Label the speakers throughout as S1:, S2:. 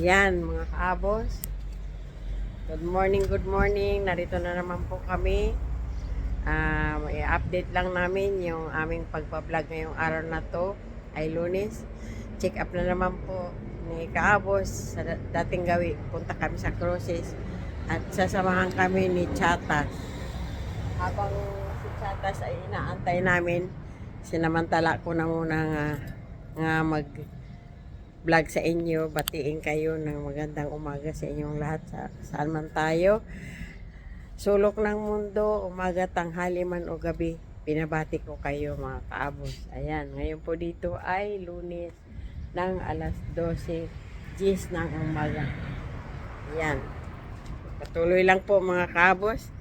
S1: Yan, mga kaabos. Good morning, good morning. Narito na naman po kami. May update lang namin yung aming pagpa-vlog ngayong araw na to ay Lunes. Check up na naman po ni kaabos sa dating gawi. Punta kami sa cruises at sasamahan kami ni Chatas. Habang si Chatas ay inaantay namin, sinamantala ko na muna nga mag vlog sa inyo, batiin kayo ng magandang umaga sa inyong lahat saan man tayo, sulok ng mundo, umaga, tanghali man o gabi, pinabati ko kayo mga kaabos. Ayan, ngayon po dito ay Lunes ng alas 12:10 ng umaga. Ayan, patuloy lang po mga kaabos,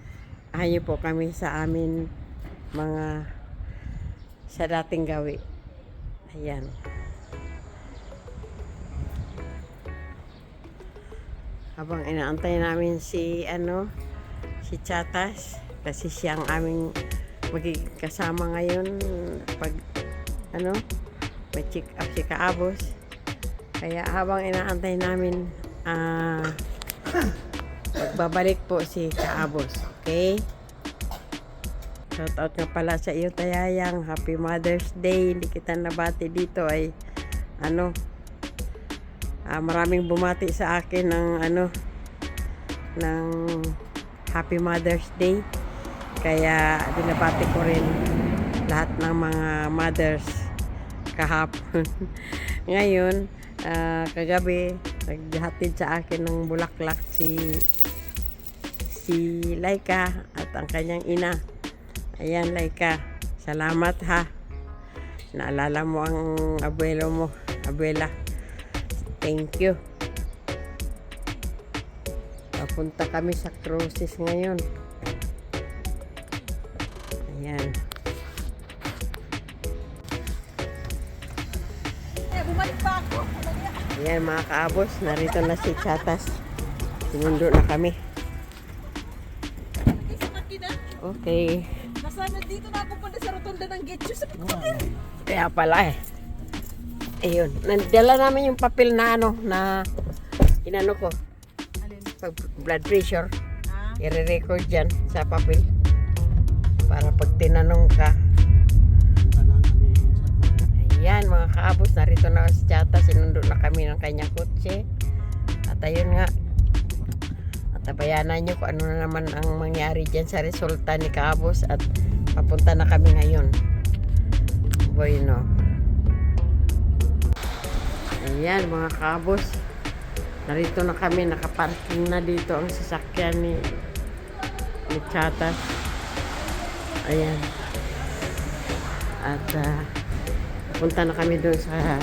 S1: ahayo po kami sa amin mga sa dating gawi. Ayan, habang inaantay namin si Chatas kasi siya ang aming magiging kasama ngayon pag may check up si kaabos. Kaya habang inaantay namin magbabalik po si kaabos. Okay, shout out nga pala sa iyo Tayayang, happy Mother's Day. Hindi kita nabati dito ay maraming bumati sa akin ng Happy Mother's Day. Kaya binabati ko rin lahat ng mga mothers kahapon. Ngayon, kagabi, naghatid sa akin ng bulaklak si Laika at ang kanyang ina. Ayan, Laika, salamat ha. Naalala mo ang abuela. Thank you. Papunta kami sa cruises ngayon. Ayan.
S2: Bumalik pa ako.
S1: Ayan mga kaabos, narito na si Chatas. Sinundo na kami. Okay.
S2: Nasana dito na ako punta sa rotonda ng Getcho sa Pagkutin.
S1: Kaya pala ayun, nandala namin yung papel na na inano ko.
S2: Alin?
S1: Pag blood pressure, i-record dyan sa papel. Para pag tinanong ka. Ayan mga kaabos, narito na si Chata. Sinundo na kami ng kanyang kotse. At ayun nga, at tabayanan nyo kung ano na naman ang mangyari dyan sa resulta ni kaabos. At papunta na kami ngayon. Bueno. Ayan mga kaabos, narito na kami, nakaparking na dito ang sasakyan ni Chatas. Ayan, at punta na kami doon sa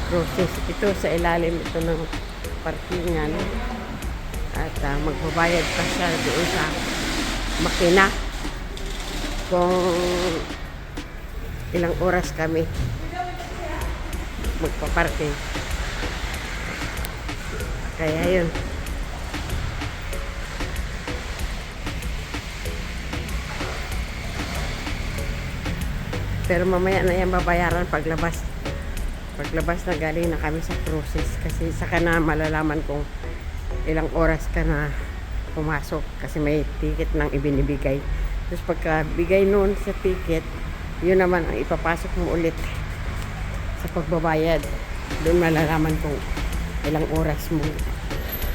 S1: process ito, sa ilalim ito ng parkingan, at magbabayad pa siya doon sa makina kung ilang oras kami magpaparking. Kaya yun, pero mamaya na yan babayaran paglabas na galing na kami sa cruises, kasi saka na malalaman kung ilang oras ka na pumasok, kasi may ticket nang ibinibigay. Tapos pagka bigay noon sa ticket, yun naman ang ipapasok mo ulit sa pagbabayad. Doon malalaman kung ilang oras mo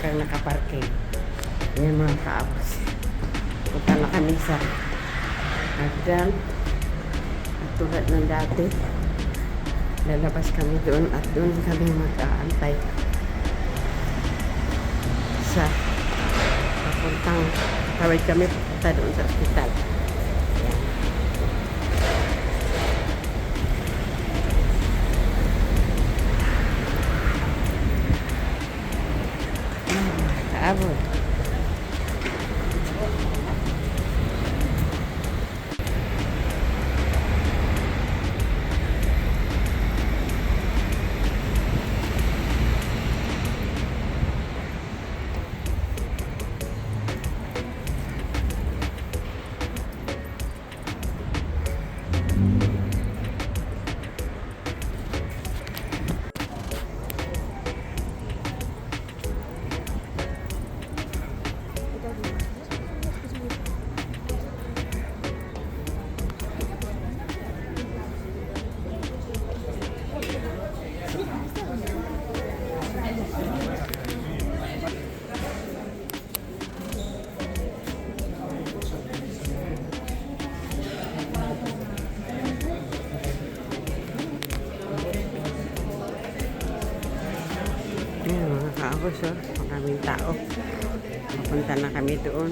S1: kang nakaparking. Yan mga kaabos, punta na kami sa hagdan at tulad ng dati, lalabas kami doon at doon kami mag-aantay sa papuntang tawid kami papunta doon sa ospital. Abot. Kaabos, oh. Maraming tao. Mapunta na kami doon.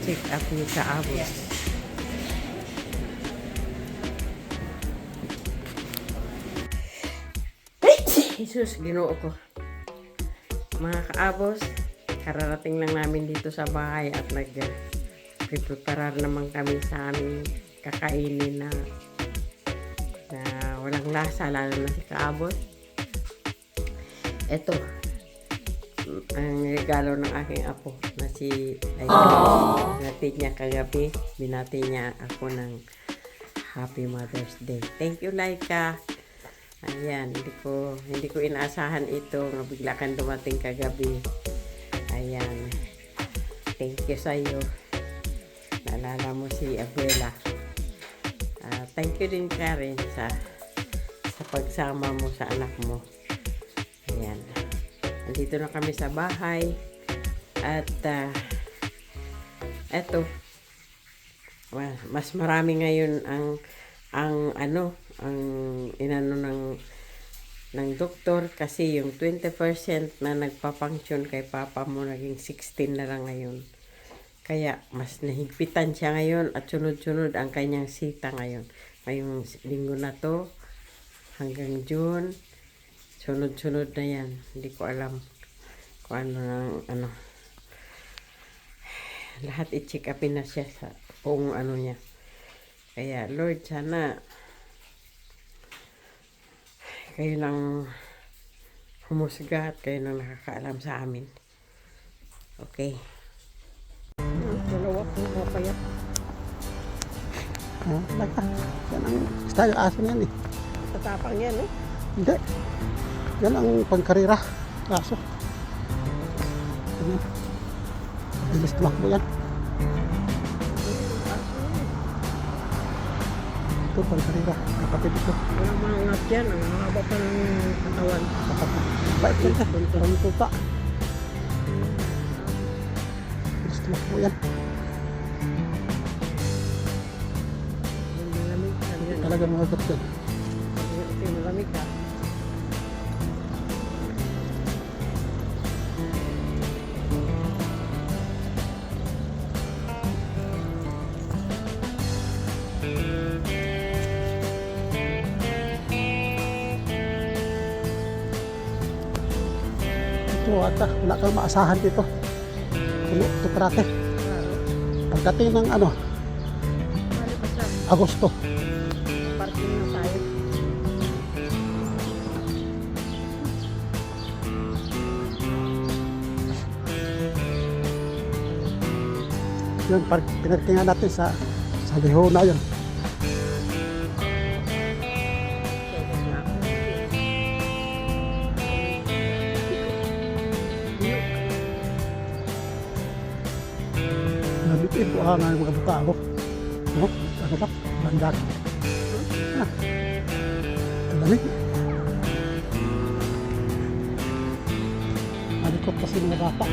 S1: Check up ni Kaabos. Jesus, ginoo ko. Mga Kaabos, kararating lang namin dito sa bahay at nag-preparar naman kami sa aming kakainin na walang lasa, lalo na si Kaabos. Ito, ang regalo ng aking apo na si Laika. Binati niya kagabi. Binati niya ako ng Happy Mother's Day. Thank you, Laika. Ayan, hindi ko inaasahan ito nga bigla kang dumating kagabi. Ayan. Thank you sa iyo. Naalala mo si Abuela. Thank you din, Karen, sa pagsama mo sa anak mo. Ayan. Nandito na kami sa bahay. At eto, mas marami ngayon ang inano ng doktor kasi yung 20% na nagpa-function kay papa mo naging 16 na lang ngayon. Kaya mas nahigpitan siya ngayon at sunod-sunod ang kanyang sita ngayon. Ngayong linggo na to hanggang June, sunod-sunod na yan. Hindi ko alam kung ano. Lahat i-check upin na siya sa buong niya. Kaya Lord, sana kayo lang humusga at kayo lang nakakaalam sa amin. Okay. Dalawa po mo kaya.
S3: Baka. Yan ang style aso na yan eh.
S1: Tatapang yan, no?
S3: Hindi. Yan ang pangkarira. Aso. Yan. Bilis tumakbo yan. Ito pangkarira. Kapatid ito.
S1: Walang mga ngat yan. Ang mahaba pa ng katawan.
S3: Kapatid. Bait yan eh. Bunturan tuta. Bilis tumakbo yan.
S1: Malamig ka yan.
S3: Talagang mga kapatid.
S1: Okay, malamig ka.
S3: Ito ata. Wala kang maasahan dito. Ito parate. Pagdating ng
S1: Mali pa siya.
S3: Agosto.
S1: Parking na tayo.
S3: Yun, pinagtingan natin sa Lihona yun. Nabitin po nga mga buka ako. No? Ano ba? Bandak. Lamig. Malikot kasi mga bata.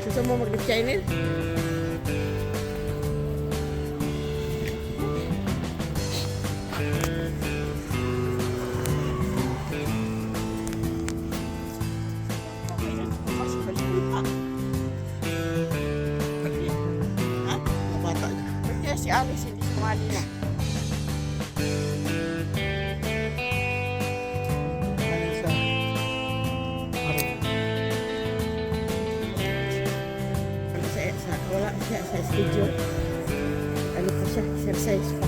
S3: Gusto mo mag-Chinese? Kaya si Alice hindi sumali na. Wala siya sa schedule. Ano pa siya? Exercise pa.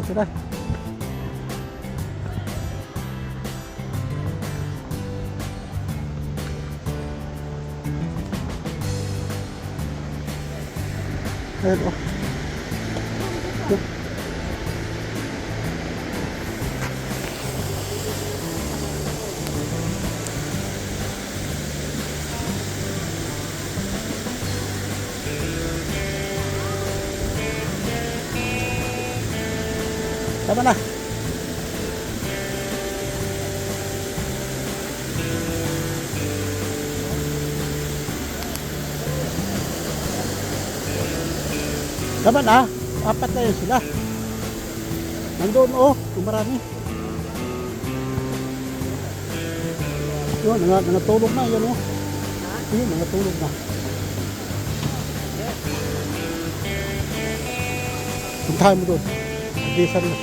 S3: sila. Ayan o. Tama na. Tama na. Apat na yun sila. Nandun kung marami. Yun, nangatulog na. Yun Yun, nangatulog na. Puntahan mo doon. Gisan mo.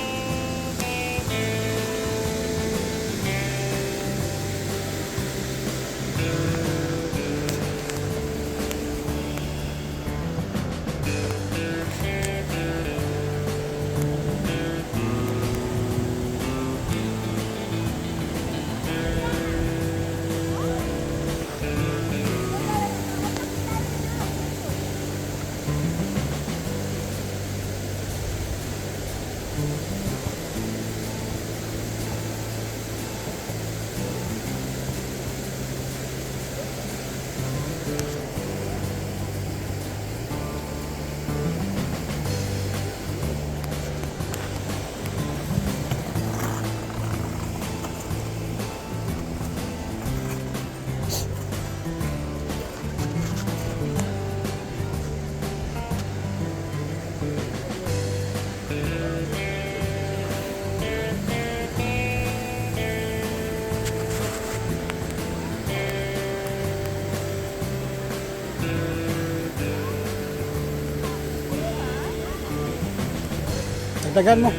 S3: Dagdagan mo.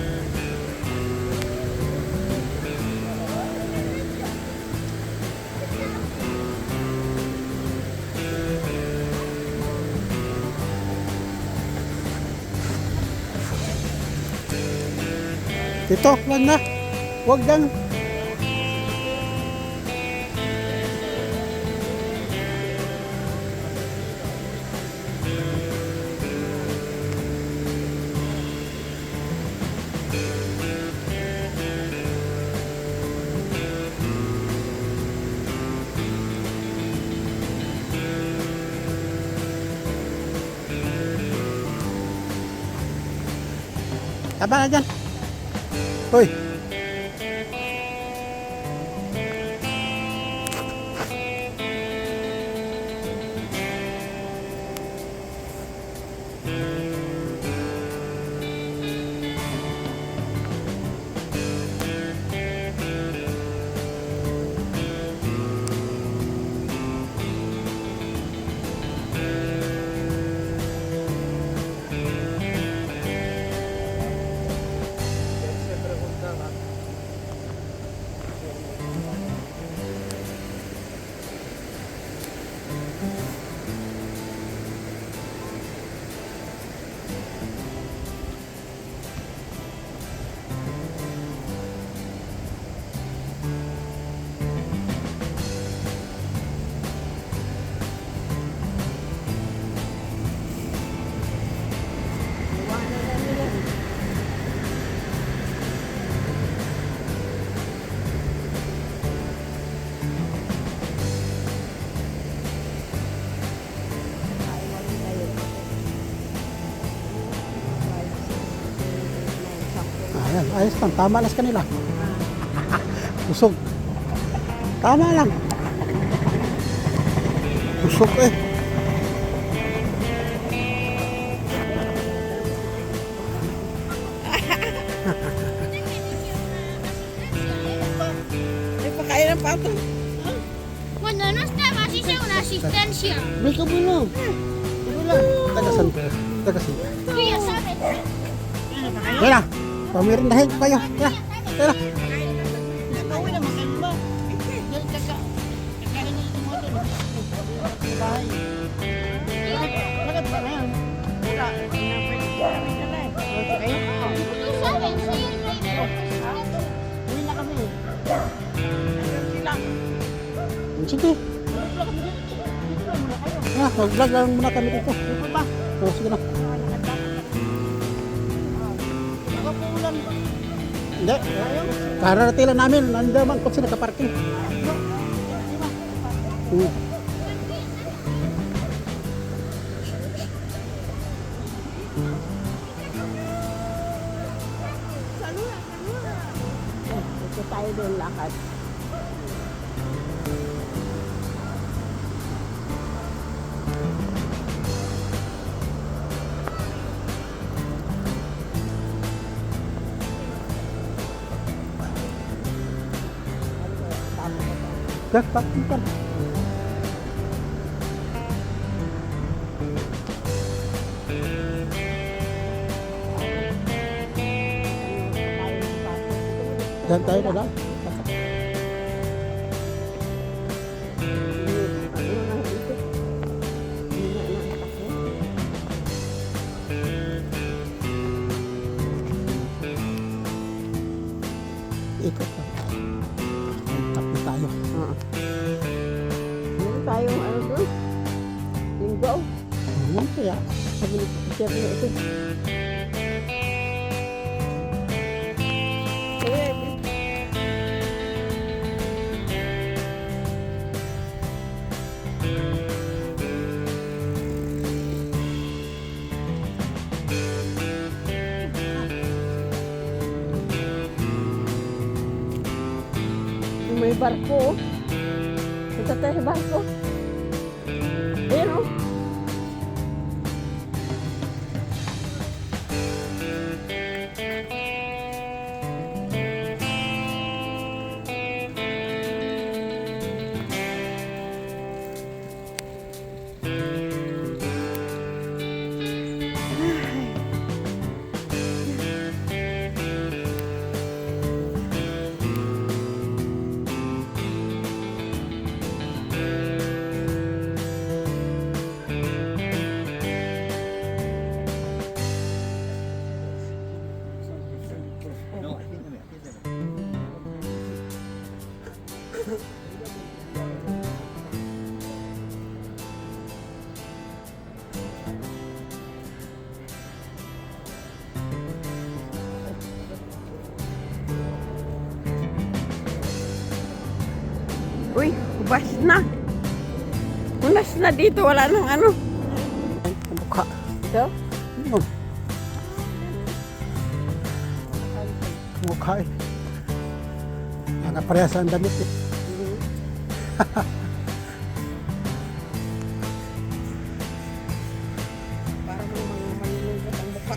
S3: Ito, wag na. Wag lang. Tama na dyan. Hoy. Ayan, ayos lang. Tama lang sa kanila. Busog. Tama lang. Busog eh.
S1: Ay, pakain ng pato.
S4: Cuando no estaba así sea una asistencia.
S3: May kabulog. Tagasan ko. Tagasan ko.
S4: Tú ya sabes.
S3: Kaya, pamirindahin ko kayo. Kaya, kaya.
S4: Tú sabes, sí.
S3: na, mag-vlog lang muna kami dito.
S2: Ano ba?
S3: O, sige na.
S2: Nakapulan ba?
S3: Hindi. Kararating lang namin. Nandaman kung sila nakaparking.
S2: Ito tayo doon lakad.
S3: Dah, parking kan. Dan tayo pa lang. Ikot lang. Tapos tayo.
S2: Meron tayong ano doon? Linggo.
S3: Ano kaya?
S2: Sabi ni teacher niya ito. May barko. Punta tayo sa barko. Ayan o.
S1: Uy, ubas na. Unas na dito, wala nang ano.
S3: Ang mukha.
S1: Ito?
S3: Ano? Mukha eh. Mga parehas ang damit eh.
S1: Para mo mga malulunod ang mukha.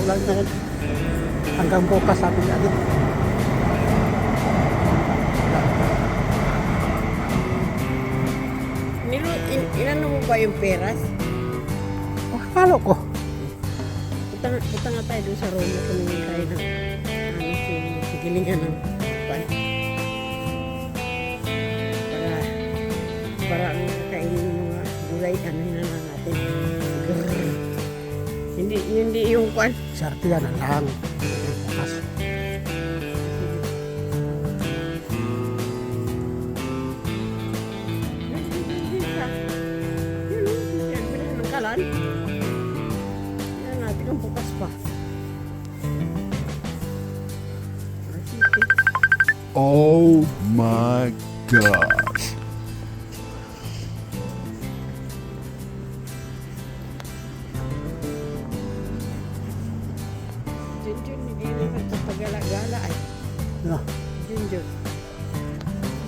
S3: Ulan na yun. Hanggang bukas sabi niya din.
S1: Inano mo ba yung peras?
S3: Oh, halo ko.
S1: Punta nga tayo dun sa Roma, tumingin tayo ng sigilingan ng pan. Para ang kainin ng mga gulay, ano na lang natin. Grrr. Hindi yung pan.
S3: Sarte yan ang lang. Bukas.
S1: Ng kalan. Yan natin ang bukas pa.
S5: Oh my gosh.
S1: Junjun, hindi na nagpapagala-gala ay.
S3: Ano?
S1: Junjun.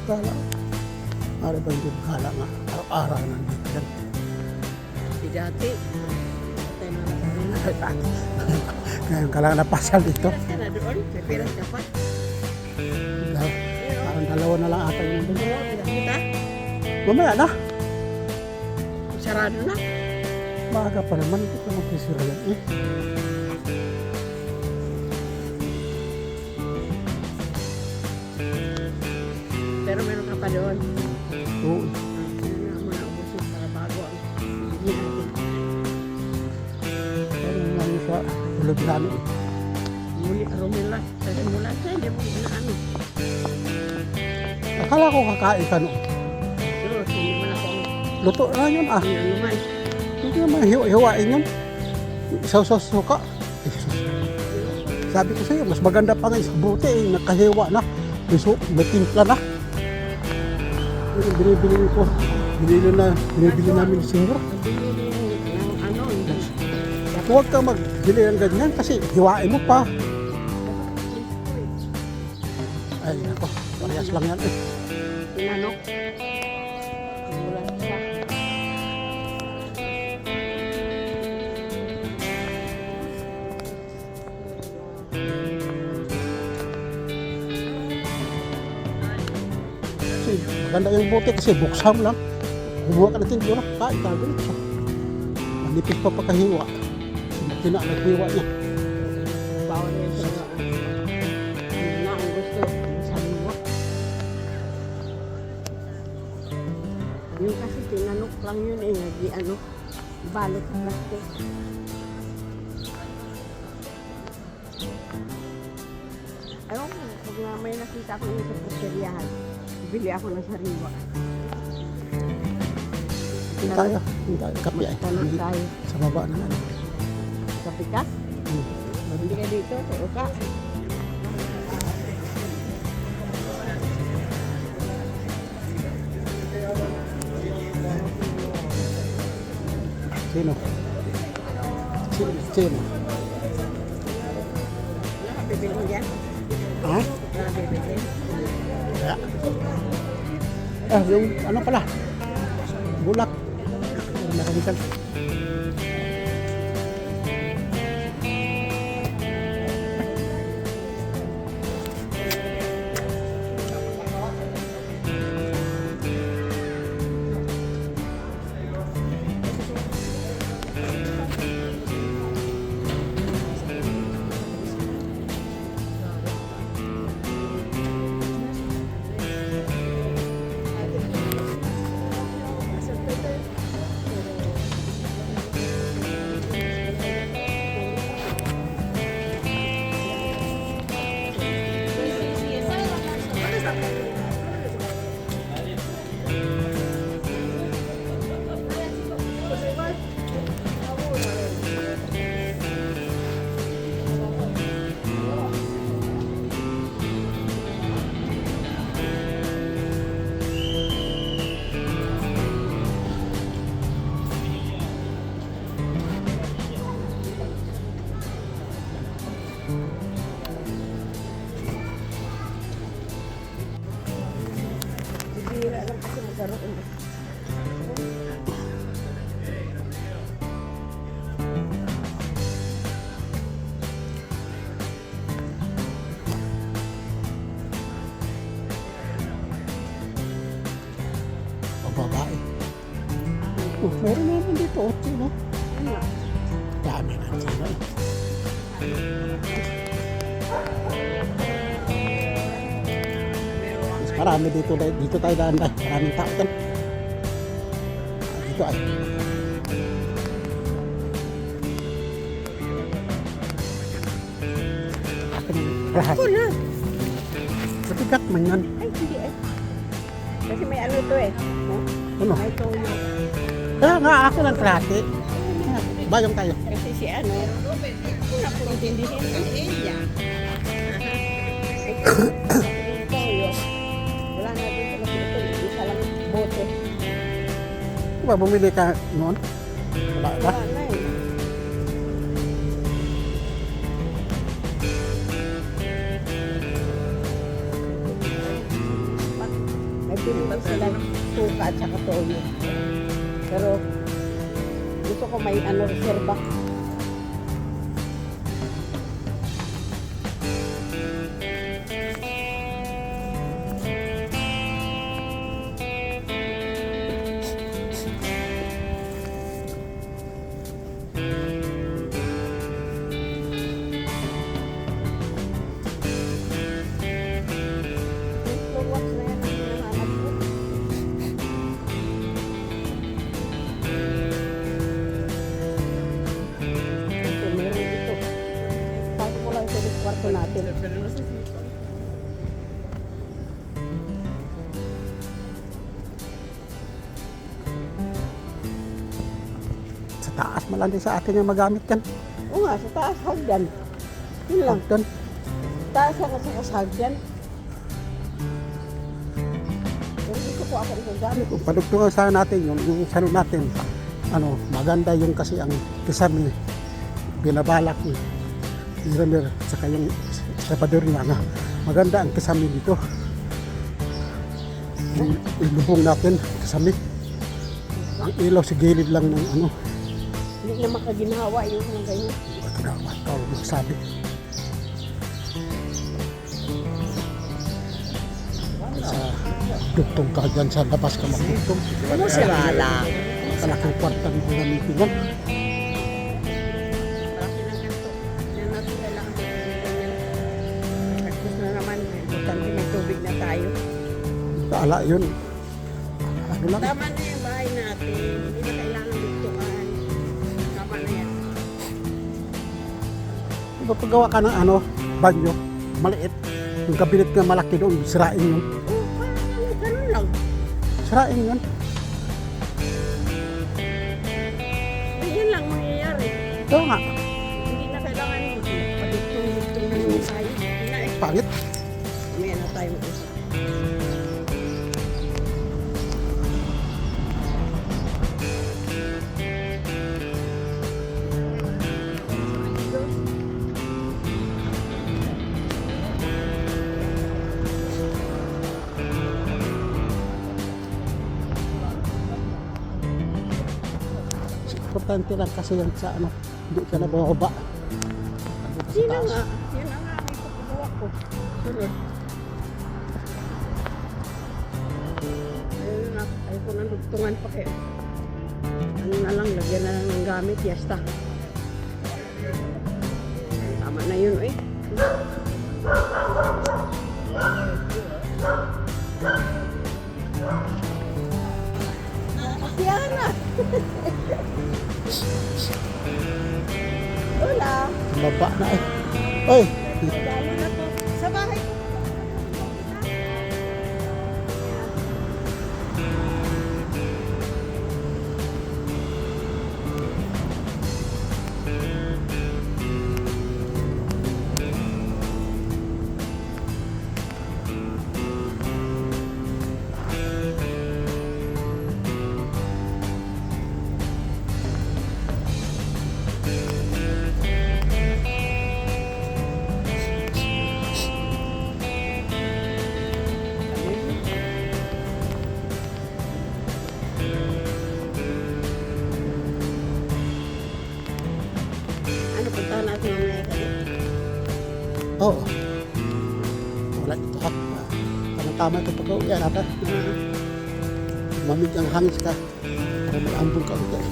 S3: Kala. Ano ba yung kala nga? Araw-araw nandito yan.
S1: Di dati. Tayo na lang.
S3: Ngayon ka lang napasal dito.
S1: Piras ka na doon. May piras ka pa.
S3: Parang dalawa na lang ata yung doon.
S1: Oo, piras kita.
S3: Mamaya na.
S1: Sarado na.
S3: Maaga pa naman. Hindi ka magkisira yan eh.
S1: pa doon.
S3: Oo.
S1: Ano na muna ubusin para bago ang hindi natin.
S3: Ano naman sa ulog namin.
S1: Muli, rumila. Kasi mula sa hindi mo inaano.
S3: Akala ko kakain ka no.
S1: So, hindi mo na kung
S3: Luto na yun ah.
S1: inanuman.
S3: Hindi naman hiwain yun. Isaw-saw suka. Eh, sus. Sabi ko sa'yo, mas maganda pa nga sa buti eh. Nakahiwa na. May timpla na. Yung binibili ko. Binibili namin siguro.
S1: Nabili ng ano, hindi.
S3: Huwag kang magbili ng ganyan kasi hiwain mo pa. Ay, ako. Parehas lang yan eh.
S1: Tinanok. Mula sa
S3: Kasi maganda yung buti kasi buksan mo lang. Kumuha ka natin yun. Kain ka ganit. So, manipis pa pagkahiwa. Naghiwa niya.
S1: bawal yun sa mga hindi na ang gusto sa liwa. Yung kasi tinanok lang yun eh, nagi ano, balot plastic. Ewan ko, pag nga may nakita ko yung sa pusteryahan, bili ako ng sariwa.
S3: Hindi tayo. Kapi ay.
S1: Tanong tayo.
S3: Sa baba na ano.
S1: Sa pikas, hindi ka dito, sa uka.
S3: Sino? Sino?
S1: Wala ka bibili yan?
S3: Ha?
S1: Wala ka bibili?
S3: Kaya. Yung ano pala? Bulak. Nakalikan.
S1: Bibira lang kasi magkaroon.
S3: O babae. Oh, meron naman dito. Sino?
S1: Ano?
S3: Dami na sino eh. Mas marami dito. Dito tayo daan tayo. Maraming tao dyan. Dito ay. Akin na.
S1: Ako na.
S3: Matigat man yan.
S1: Ay, hindi eh. Kasi may ano to eh. No?
S3: Ano?
S1: May toyo.
S3: Kaya nga ako ng klase. Bayong tayo.
S1: Kasi si ano, una ko intindihin ang area. Yung toyo. Wala na dito na dito. Isa lang bote.
S3: Diba bumili ka noon? Wala ba?
S1: Wala na eh. May pinili sila suka at saka toyo. Pero gusto ko may ano reserva. Yung wax na yan ang hinahanap ko. natin.
S2: Pero nasa sipag.
S3: Sa taas malandi sa atin yung magamit yan.
S1: Oo nga, sa taas hagdan. Yun lang.
S3: Doon.
S1: Taas ka sa hagdan. Hindi ko po ako gamit.
S3: Kung padugtungan sana natin yung salo natin, ano, maganda yung kasi ang kisame, binabalak ni Ramir, saka yung sapador niya nga, maganda ang kisame dito. Yung lubong natin, kisame. Ang ilaw sa gilid lang ng ano,
S1: Hindi na makaginawa yung mga ganyan.
S3: ginawa, ikaw magsabi. Dugtong ka dyan sa labas ka magdugtong.
S1: Ano si Rala?
S3: Kalaking kwarta mo gamitin yan.
S1: Malaki ng ganito. Yan natin kailangan ganyan. Tapos na naman, importante may tubig na tayo.
S3: Kaala yun. Ano lang,
S1: Tama na yung bahay natin. Hindi na kailangan dugtungan. Tama na yan.
S3: diba paggawa ka ng ano, banyo, maliit. Yung kabinet nga malaki doon, sirain yun.
S1: Oo, ganun lang.
S3: Sirain yun.
S1: Ganyan lang mangyayari.
S3: Ito nga,
S1: Hindi na kailangan padugtong-dugtong na yung tayo. Hindi na eh.
S3: pangit.
S1: May na tayo mag-usap.
S3: Importante lang kasi yan sa ano, hindi ka na bababa.
S1: Sino nga? Yan ang aming pagkagawa ko. Sunod. Ayun na, ayaw ko ng dugtungan pa kayo. Ano na lang, lagyan na lang ng gamit, yasta. Tama na yun eh. Asiana! Hola!
S3: Baba na eh. Oy,
S1: Lalo na po. Sa bahay ko. Ano, puntahan natin mamaya kayo.
S3: oo. Wala ito ha. Tama ito pag-uwian natin. Mamig ang hangis ka. Para mag-ambol ka ulit.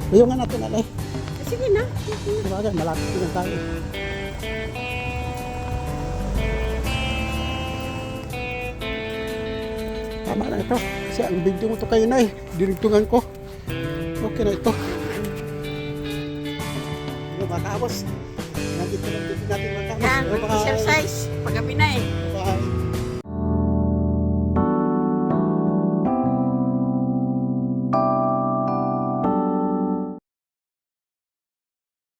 S3: Ngayon nga natin alay.
S1: Sige na.
S3: Sabagay, malapit na tayo. Tama na ito. Kasi ang video mo to kayo na eh. Dinugtungan ko. Okay na ito. Ano ba, tapos?